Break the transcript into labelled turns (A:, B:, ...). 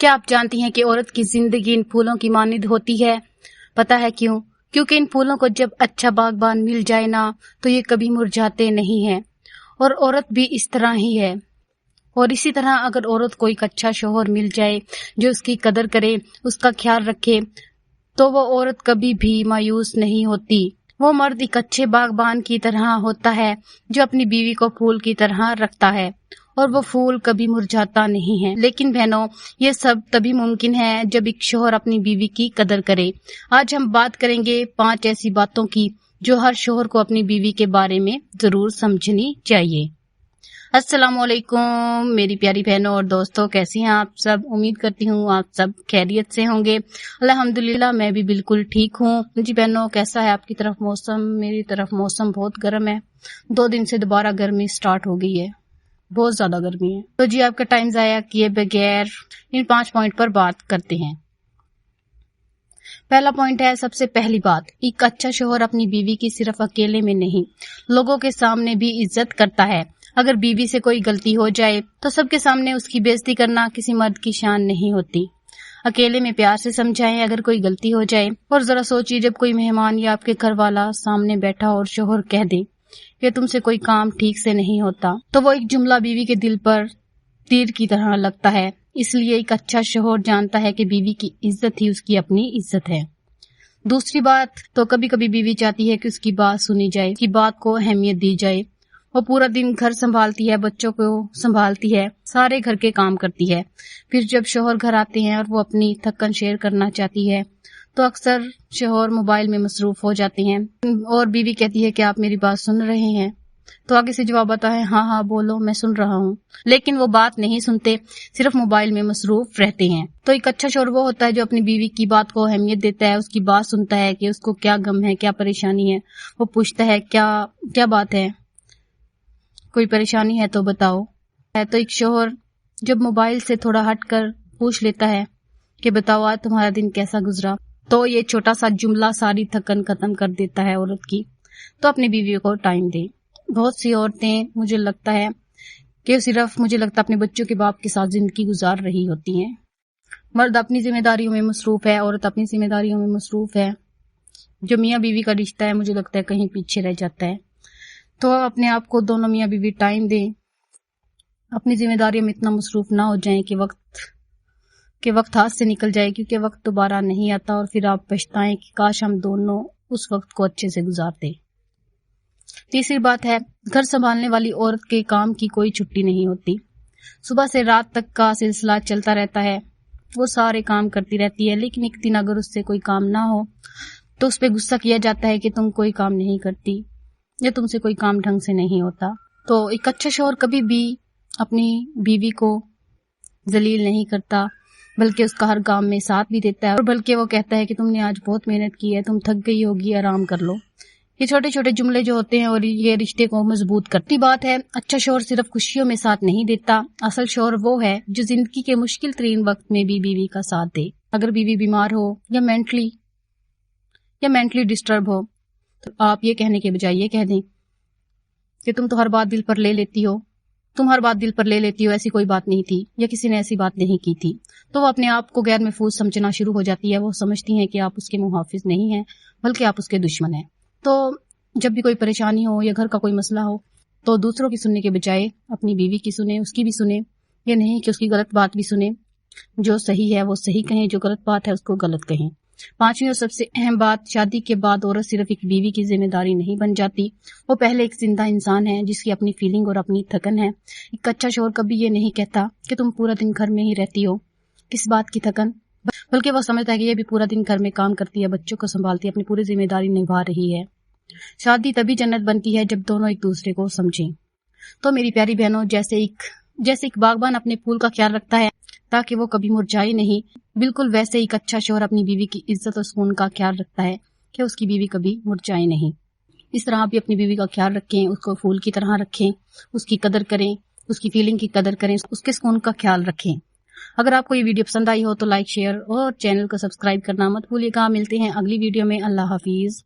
A: کیا آپ جانتی ہیں کہ عورت کی زندگی ان پھولوں کی مانند ہوتی ہے؟ پتہ ہے کیوں؟ کیونکہ ان پھولوں کو جب اچھا باغبان مل جائے نا تو یہ کبھی مرجھاتے نہیں ہیں، اور عورت بھی اس طرح ہی ہے۔ اور اسی طرح اگر عورت کو ایک اچھا شوہر مل جائے جو اس کی قدر کرے، اس کا خیال رکھے، تو وہ عورت کبھی بھی مایوس نہیں ہوتی۔ وہ مرد ایک اچھے باغبان کی طرح ہوتا ہے جو اپنی بیوی کو پھول کی طرح رکھتا ہے، اور وہ پھول کبھی مرجھاتا نہیں ہے۔ لیکن بہنوں، یہ سب تبھی ممکن ہے جب ایک شوہر اپنی بیوی کی قدر کرے۔ آج ہم بات کریں گے 5 ایسی باتوں کی جو ہر شوہر کو اپنی بیوی کے بارے میں ضرور سمجھنی چاہیے۔ السلام علیکم میری پیاری بہنوں اور دوستوں، کیسی ہیں آپ سب؟ امید کرتی ہوں آپ سب خیریت سے ہوں گے۔ الحمدللہ میں بھی بالکل ٹھیک ہوں۔ جی بہنوں، کیسا ہے آپ کی طرف موسم؟ میری طرف موسم بہت گرم ہے، 2 دن سے دوبارہ گرمی سٹارٹ ہو گئی ہے، بہت زیادہ گرمی ہے۔ تو جی آپ کا ٹائم ضائع کیے بغیر ان 5 پوائنٹ پر بات کرتے ہیں۔ پہلا پوائنٹ ہے، سب سے پہلی بات، ایک اچھا شوہر اپنی بیوی کی صرف اکیلے میں نہیں، لوگوں کے سامنے بھی عزت کرتا ہے۔ اگر بیوی سے کوئی غلطی ہو جائے تو سب کے سامنے اس کی بے عزتی کرنا کسی مرد کی شان نہیں ہوتی۔ اکیلے میں پیار سے سمجھائیں اگر کوئی غلطی ہو جائے، اور ذرا سوچیے جب کوئی مہمان یا آپ کے گھر والا سامنے بیٹھا اور شوہر کہہ دے کہ تم سے کوئی کام ٹھیک سے نہیں ہوتا، تو وہ ایک جملہ بیوی کے دل پر تیر کی طرح لگتا ہے۔ اس لیے ایک اچھا شوہر جانتا ہے کہ بیوی کی عزت ہی اس کی اپنی عزت ہے۔ دوسری بات، تو کبھی کبھی بیوی چاہتی ہے کہ اس کی بات سنی جائے، اس کی بات کو اہمیت دی جائے۔ وہ پورا دن گھر سنبھالتی ہے، بچوں کو سنبھالتی ہے، سارے گھر کے کام کرتی ہے، پھر جب شوہر گھر آتے ہیں اور وہ اپنی تھکن شیئر کرنا چاہتی ہے تو اکثر شوہر موبائل میں مصروف ہو جاتے ہیں، اور بیوی کہتی ہے کہ آپ میری بات سن رہے ہیں؟ تو آگے سے جواب آتا ہے ہاں ہاں بولو، میں سن رہا ہوں، لیکن وہ بات نہیں سنتے، صرف موبائل میں مصروف رہتے ہیں۔ تو ایک اچھا شوہر وہ ہوتا ہے جو اپنی بیوی کی بات کو اہمیت دیتا ہے، اس کی بات سنتا ہے کہ اس کو کیا غم ہے، کیا پریشانی ہے، وہ پوچھتا ہے کیا بات ہے، کوئی پریشانی ہے تو بتاؤ۔ تو ایک شوہر جب موبائل سے تھوڑا ہٹ کر پوچھ لیتا ہے کہ بتاؤ آج تمہارا دن کیسا گزرا، تو یہ چھوٹا سا جملہ ساری تھکن ختم کر دیتا ہے عورت کی۔ تو اپنی بیوی کو ٹائم دے۔ بہت سی عورتیں مجھے لگتا اپنے بچوں کے باپ کے ساتھ زندگی گزار رہی ہوتی ہیں۔ مرد اپنی ذمہ داریوں میں مصروف ہے، عورت اپنی ذمہ داریوں میں مصروف ہے۔ جو میاں بیوی کا رشتہ ہے مجھے لگتا ہے کہیں پیچھے رہ جاتا ہے۔ تو اپنے آپ کو دونوں میاں بیوی ٹائم دیں، اپنی ذمہ داریوں میں اتنا مصروف نہ ہو جائیں کہ وقت ہاتھ سے نکل جائے، کیونکہ وقت دوبارہ نہیں آتا، اور پھر آپ پچھتائیں کہ کاش ہم دونوں اس وقت کو اچھے سے گزارتے۔ تیسری بات ہے، گھر سنبھالنے والی عورت کے کام کی کوئی چھٹی نہیں ہوتی۔ صبح سے رات تک کا سلسلہ چلتا رہتا ہے، وہ سارے کام کرتی رہتی ہے، لیکن ایک دن اگر اس سے کوئی کام نہ ہو تو اس پہ غصہ کیا جاتا ہے کہ تم کوئی کام نہیں کرتی یا تم سے کوئی کام ڈھنگ سے نہیں ہوتا۔ تو ایک اچھا شوہر کبھی بھی اپنی بیوی کو ذلیل نہیں کرتا، بلکہ اس کا ہر کام میں ساتھ بھی دیتا ہے، اور بلکہ وہ کہتا ہے کہ تم نے آج بہت محنت کی ہے، تم تھک گئی ہوگی، آرام کر لو۔ یہ چھوٹے چھوٹے جملے جو ہوتے ہیں اور یہ رشتے کو مضبوط کرتی بات ہے۔ اچھا شوہر صرف خوشیوں میں ساتھ نہیں دیتا، اصل شوہر وہ ہے جو زندگی کے مشکل ترین وقت میں بھی بیوی کا ساتھ دے۔ اگر بیوی بیمار ہو یا مینٹلی ڈسٹرب ہو تو آپ یہ کہنے کے بجائے یہ کہہ دیں کہ تم تو ہر بات دل پر لے لیتی ہو، ایسی کوئی بات نہیں تھی، یا کسی نے ایسی بات نہیں کی تھی۔ تو وہ اپنے آپ کو غیر محفوظ سمجھنا شروع ہو جاتی ہے، وہ سمجھتی ہیں کہ آپ اس کے محافظ نہیں ہیں بلکہ آپ اس کے دشمن ہیں۔ تو جب بھی کوئی پریشانی ہو یا گھر کا کوئی مسئلہ ہو تو دوسروں کی سننے کے بجائے اپنی بیوی کی سنیں، اس کی بھی سنیں، یہ نہیں کہ اس کی غلط بات بھی سنیں، جو صحیح ہے وہ صحیح کہیں، جو غلط بات ہے اس کو غلط کہیں۔ 5ویں اور سب سے اہم بات، شادی کے بعد عورت صرف ایک بیوی کی ذمہ داری نہیں بن جاتی، وہ پہلے ایک زندہ انسان ہے جس کی اپنی فیلنگ اور اپنی تھکن ہے۔ ایک اچھا شوہر کبھی یہ نہیں کہتا کہ تم پورا دن گھر میں ہی رہتی ہو، کس بات کی تھکن، بلکہ وہ سمجھتا ہے کہ یہ بھی پورا دن گھر میں کام کرتی ہے، بچوں کو سنبھالتی ہے، اپنی پوری ذمہ داری نبھا رہی ہے۔ شادی تبھی جنت بنتی ہے جب دونوں ایک دوسرے کو سمجھیں۔ تو میری پیاری بہنوں، جیسے ایک باغبان اپنے پھول کا خیال رکھتا ہے تاکہ وہ کبھی مرجھائے نہیں، بالکل ویسے ایک اچھا شوہر اپنی بیوی کی عزت اور سکون کا خیال رکھتا ہے کہ اس کی بیوی کبھی مرجھائے نہیں۔ اس طرح آپ بھی اپنی بیوی کا خیال رکھیں، اس کو پھول کی طرح رکھیں، اس کی قدر کریں، اس کی فیلنگ کی قدر کریں، اس کے سکون کا خیال رکھیں۔ اگر آپ کو یہ ویڈیو پسند آئی ہو تو لائک، شیئر اور چینل کو سبسکرائب کرنا مت بھولیے گا۔ ملتے ہیں اگلی ویڈیو میں۔ اللہ حافظ۔